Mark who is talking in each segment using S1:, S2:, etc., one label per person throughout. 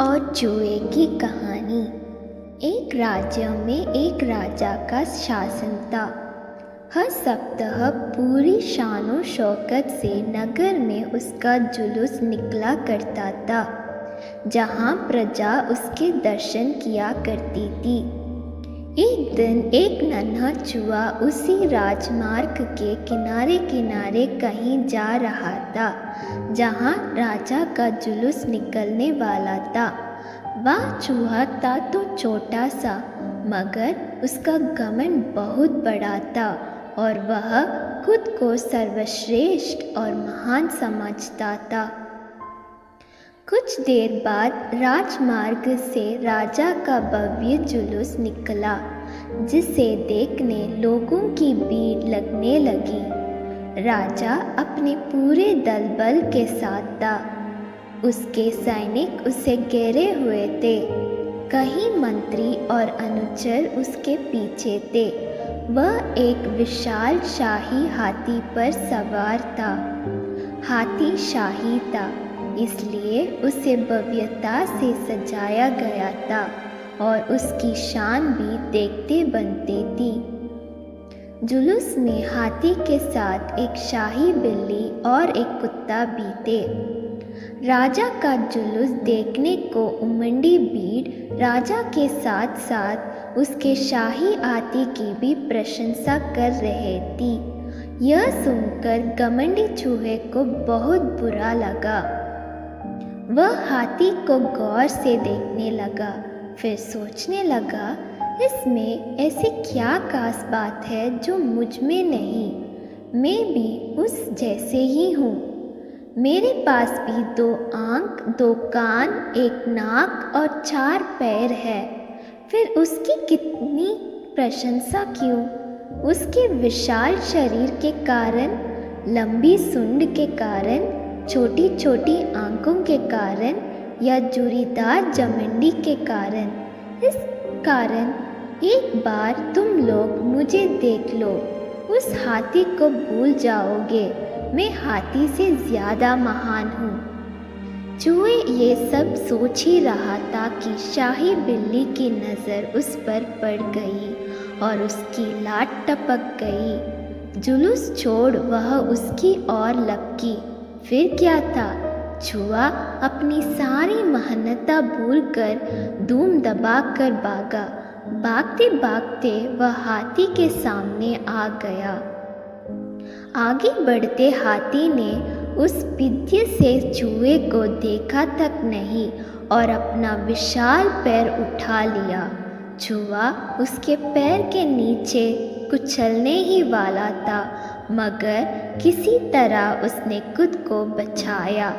S1: और चूहे की कहानी। एक राज्य में एक राजा का शासन था। हर सप्ताह पूरी शानो शौकत से नगर में उसका जुलूस निकला करता था, जहाँ प्रजा उसके दर्शन किया करती थी। एक दिन एक नन्हा चूहा उसी राजमार्ग के किनारे किनारे कहीं जा रहा था, जहाँ राजा का जुलूस निकलने वाला था। वह चूहा था तो छोटा सा, मगर उसका घमंड बहुत बड़ा था और वह खुद को सर्वश्रेष्ठ और महान समझता था। कुछ देर बाद राजमार्ग से राजा का भव्य जुलूस निकला, जिसे देखने लोगों की भीड़ लगने लगी। राजा अपने पूरे दल बल के साथ था। उसके सैनिक उसे घेरे हुए थे। कई मंत्री और अनुचर उसके पीछे थे। वह एक विशाल शाही हाथी पर सवार था। हाथी शाही था, इसलिए उसे भव्यता से सजाया गया था और उसकी शान भी देखते बनते थी। जुलूस में हाथी के साथ एक शाही बिल्ली और एक कुत्ता भी थे। राजा का जुलूस देखने को उमड़ी भीड़ राजा के साथ साथ उसके शाही हाथी की भी प्रशंसा कर रही थी। यह सुनकर घमंडी चूहे को बहुत बुरा लगा। वह हाथी को गौर से देखने लगा, फिर सोचने लगा, इसमें ऐसी क्या खास बात है जो मुझ में नहीं। मैं भी उस जैसे ही हूँ। मेरे पास भी 2 आँख, 2 कान, 1 नाक और 4 पैर है। फिर उसकी कितनी प्रशंसा क्यों? उसके विशाल शरीर के कारण, लंबी सूंड के कारण, छोटी छोटी आंखों के कारण या जुरीदार जमंडी के कारण? इस कारण एक बार तुम लोग मुझे देख लो, उस हाथी को भूल जाओगे। मैं हाथी से ज़्यादा महान हूँ। चूहे ये सब सोच ही रहा था कि शाही बिल्ली की नज़र उस पर पड़ गई और उसकी लात टपक गई। जुलूस छोड़ वह उसकी ओर लपकी। फिर क्या था? चूहा अपनी सारी महानता भूलकर धूम दबाकर भागा। भागते भागते वह हाथी के सामने आ गया। आगे बढ़ते हाथी ने उस विद्य से चूहे को देखा तक नहीं और अपना विशाल पैर उठा लिया। चूहा उसके पैर के नीचे कुचलने ही वाला था, मगर किसी तरह उसने खुद को बचाया।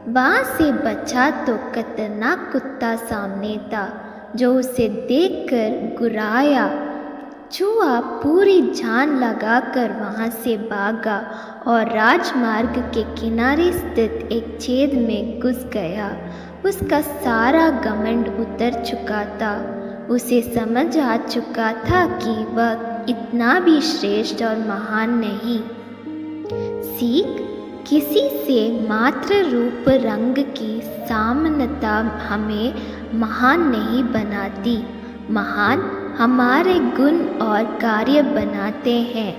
S1: वहाँ से बचा तो खतरनाक कुत्ता सामने था, जो उसे देखकर गुर्राया। चूहा पूरी जान लगाकर वहाँ से भागा और राजमार्ग के किनारे स्थित एक छेद में घुस गया। उसका सारा घमंड उतर चुका था। उसे समझ आ चुका था कि वह इतना भी श्रेष्ठ और महान नहीं। सीख, किसी से मात्र रूप रंग की समानता हमें महान नहीं बनाती। महान हमारे गुण और कार्य बनाते हैं।